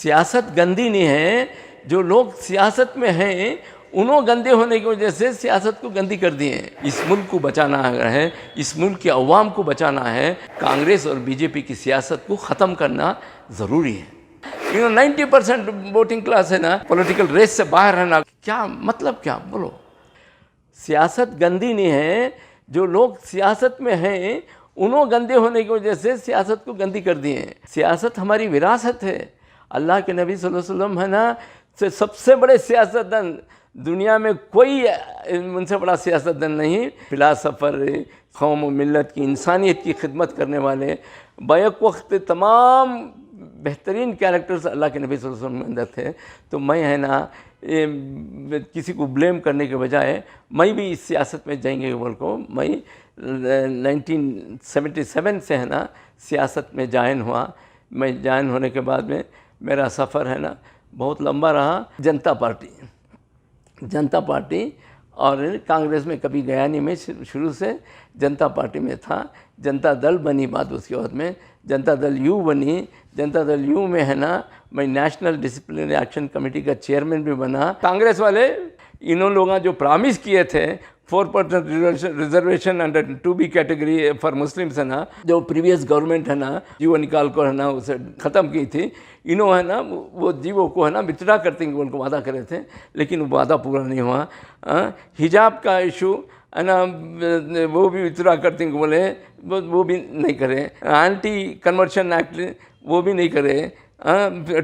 सियासत गंदी नहीं है, जो लोग सियासत में हैं उन्होंने गंदे होने की वजह से सियासत को गंदी कर दिए हैं। इस मुल्क को बचाना है, इस मुल्क के अवाम को बचाना है। कांग्रेस और बीजेपी की सियासत को ख़त्म करना ज़रूरी है। 90% वोटिंग क्लास है ना, पॉलिटिकल रेस से बाहर रहना, क्या मतलब, क्या बोलो। सियासत गंदी नहीं है, जो लोग सियासत में हैं उन्होंने गंदे होने की वजह से सियासत को गंदी कर दिए हैं। सियासत हमारी विरासत है। अल्लाह के नबी सल्लल्लाहु अलैहि वसल्लम है ना, सबसे बड़े सियासतदान दुनिया में कोई उनसे बड़ा सियासतदान नहीं। फिलासफ़र, कौम और मिल्लत की, इंसानियत की खिदमत करने वाले, बैक वक्त तमाम बेहतरीन कैरेक्टर्स अल्लाह के नबी सल्लल्लाहु अलैहि वसल्लम में अंदर थे। तो मैं है ना, किसी को ब्लेम करने के बजाय मैं भी इस सियासत में जाएंगे बोल को, मैं 1977 से है ना सियासत में ज्वाइन हुआ। मैं ज्वाइन होने के बाद में मेरा सफ़र है ना बहुत लंबा रहा। जनता पार्टी और कांग्रेस में कभी गया नहीं मैं, शुरू से जनता पार्टी में था। जनता दल बनी बात, उसके बाद में जनता दल यू बनी। जनता दल यू में है ना मैं नेशनल डिसिप्लिनरी एक्शन कमेटी का चेयरमैन भी बना। कांग्रेस वाले इन्होंने लोग जो प्रॉमिस किए थे 4% reservation under 2B category for Muslims है ना, जो प्रीवियस गवर्नमेंट है ना जीवो निकाल कर है ना उसे ख़त्म की थी। इन्हों है ना वो जीवो को है ना विथड्रा करते हैं, उनको वादा करे थे, लेकिन वो वादा पूरा नहीं हुआ। हिजाब का इशू है ना, वो भी विथड्रा करते हैं बोले, वो भी नहीं करे। एंटी कन्वर्शन एक्ट वो भी नहीं करे।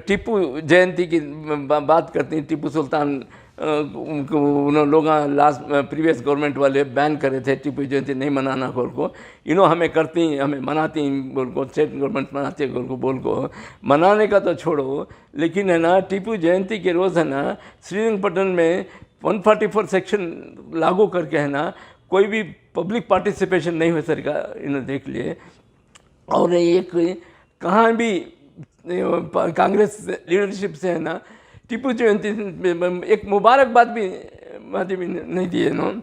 टीपू जयंती की बात करती हैं, टीपू सुल्तान उन्होंने लोग लास्ट प्रीवियस गवर्नमेंट वाले बैन करे थे टीपू जयंती नहीं मनाना बोल को। इन्हों हमें करती, हमें मनाती बोल को, स्टेट गवर्नमेंट मनाती है बोल को। मनाने का तो छोड़ो, लेकिन है ना टीपू जयंती के रोज़ है ना श्रीरंगपट्टनम में 144 सेक्शन लागू करके है ना कोई भी पब्लिक पार्टिसिपेशन नहीं हो सकेगा, इन्होंने देख लिए। और एक कहाँ भी कांग्रेस लीडरशिप से है ना टीपू जयंती एक मुबारकबाद भी नहीं दिए ना।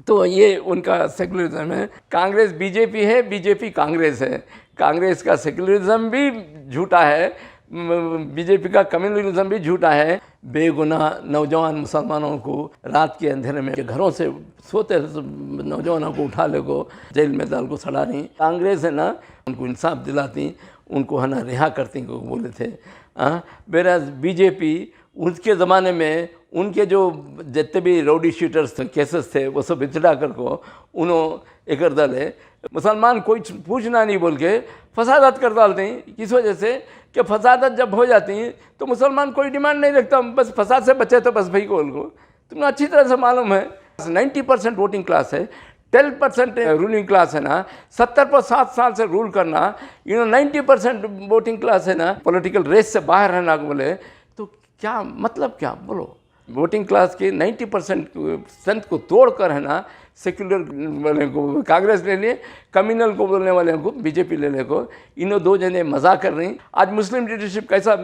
तो ये उनका सेकुलरिज्म है। कांग्रेस बीजेपी है, बीजेपी कांग्रेस है। कांग्रेस का सेकुलरिज्म भी झूठा है, बीजेपी का कम्युनलिज्म भी झूठा है। बेगुनाह नौजवान मुसलमानों को रात के अंधेरे में घरों से सोते नौजवानों को उठा ले को जेल में डाल को सड़ा रही। कांग्रेस है ना उनको इंसाफ दिलाती, उनको है ना रिहा करती को बोले थे। बेराज बीजेपी उसके ज़माने में उनके जो जितने भी राउडी शीटर्स केसेस थे वो सब विथड्रा कर को उन्होंने एक दल है मुसलमान कोई पूछना नहीं बोल के फसादत कर डालते हैं। किस वजह से कि फसादत जब हो जाती हैं तो मुसलमान कोई डिमांड नहीं रखता, बस फसाद से बचे तो बस भाई को उनको। तुम्हें अच्छी तरह से मालूम है 90% वोटिंग क्लास है, 10% रूलिंग क्लास है ना, 70 पर 7 साल से रूल करना। 90% वोटिंग क्लास है ना, पॉलिटिकल रेस से बाहर रहना बोले तो क्या मतलब, क्या बोलो। वोटिंग क्लास के 90% स्ट्रेंथ को तोड़कर है ना सेक्युलर वाले को कांग्रेस ले लिए, कम्युनल को बोलने वाले को बीजेपी ले ले को। इन्हों दो जने मजाक कर रही। आज मुस्लिम लीडरशिप कैसा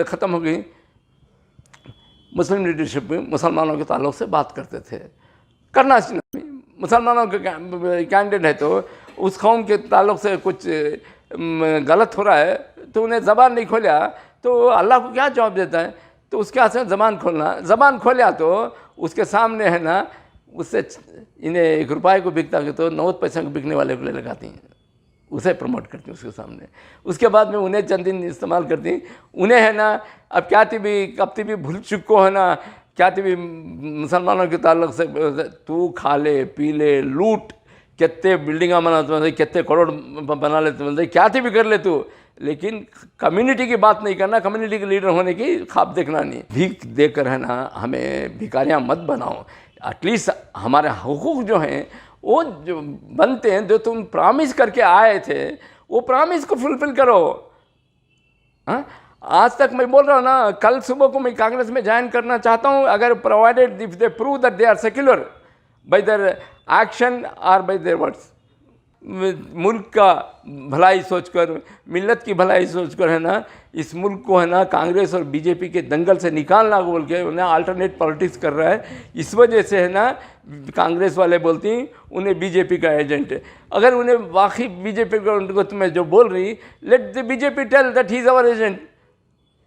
ख़त्म हो गई। मुस्लिम लीडरशिप में मुसलमानों के ताल्लुक से बात करते थे, करना चाहिए। मुसलमानों के कैंडिडेट है तो उस कौम के ताल्लुक से कुछ गलत हो रहा है तो उन्हें ज़बान नहीं खोला तो अल्लाह को क्या जवाब देता है। तो उसके हाथ से ज़बान खोलना, ज़बान खोला तो उसके सामने है ना उससे इन्हें 1 रुपये को बिकता है तो 90 पैसे को बिकने वाले को ले लगाती हैं, उसे प्रमोट करती हैं उसके सामने। उसके बाद में उन्हें चंद दिन इस्तेमाल करती, उन्हें है ना अब क्या भी कब भी भूल चुको है ना, क्या भी मुसलमानों के ताल्लुक से तू खा ले पी ले लूट, कितने बिल्डिंगा बनाते कितने करोड़ बना लेते बोलते, क्या भी कर ले तू, लेकिन कम्युनिटी की बात नहीं करना, कम्युनिटी के लीडर होने की ख्वाब देखना नहीं। भीख देकर है ना हमें भिखारियाँ मत बनाओ। एटलीस्ट हमारे हुकूक जो हैं वो जो बनते हैं, जो तुम प्रॉमिस करके आए थे वो प्रॉमिस को फुलफिल करो। हाँ, आज तक मैं बोल रहा हूँ ना, कल सुबह को मैं कांग्रेस में ज्वाइन करना चाहता हूँ अगर provided if they prove that they are secular by their action और बाय देयर वर्ड्स। मुल्क का भलाई सोचकर, मिल्लत की भलाई सोचकर है ना इस मुल्क को है ना कांग्रेस और बीजेपी के दंगल से निकालना बोल के उन्हें अल्टरनेट पॉलिटिक्स कर रहा है। इस वजह से है ना कांग्रेस वाले बोलती हैं उन्हें बीजेपी का एजेंट है। अगर उन्हें वाकई बीजेपी को तुम्हें जो बोल रही, let the BJP tell that he is our agent.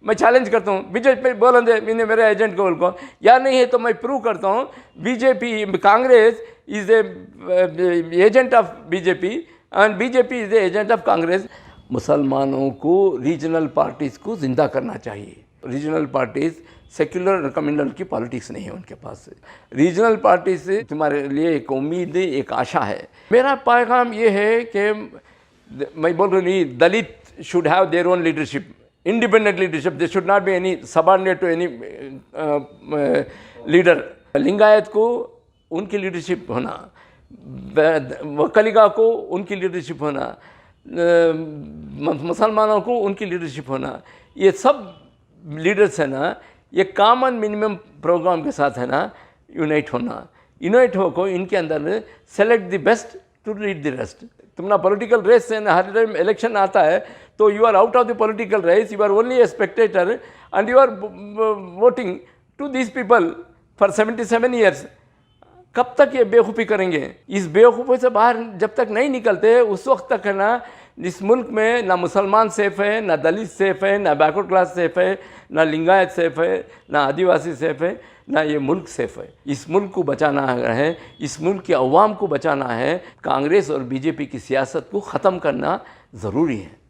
मैं चैलेंज करता हूँ बीजेपी बोलन दे मैंने मेरे एजेंट को बोल या नहीं है तो मैं प्रूव करता हूँ BJP Congress is a agent of BJP and BJP is a agent of Congress. मुसलमानों को रीजनल पार्टीज़ को ज़िंदा करना चाहिए। रीजनल पार्टीज़ सेक्युलर कम्युनल की पॉलिटिक्स नहीं है उनके पास। रीजनल पार्टी से तुम्हारे लिए एक उम्मीद एक आशा है। मेरा पैगाम ये है कि मैं बोल रही नहीं, Dalit should have their own leadership, independent leadership. There should not be any subordinate to any leader. Lingayat को उनकी लीडरशिप होना, वकलिगा को उनकी लीडरशिप होना, मुसलमानों को उनकी लीडरशिप होना, ये सब लीडर्स है ना, ये कॉमन मिनिमम प्रोग्राम के साथ है ना यूनाइट होना। यूनाइट होकर इनके अंदर select the best to lead the rest. तुमना पॉलिटिकल रेस से हर टाइम इलेक्शन आता है तो you are out of the political race, you are only a spectator and you are voting to this people for 77 years. कब तक ये बेवकूफ़ी करेंगे? इस बेवकूफ़ी से बाहर जब तक नहीं निकलते उस वक्त तक है ना इस मुल्क में ना मुसलमान सेफ़ है, ना दलित सेफ़ है, ना बैकवर्ड क्लास सेफ़ है, ना लिंगायत सेफ़ है, ना आदिवासी सेफ़ है, ना ये मुल्क सेफ़ है। इस मुल्क को बचाना है, इस मुल्क के अवाम को बचाना है। कांग्रेस और बीजेपी की सियासत को ख़त्म करना ज़रूरी है।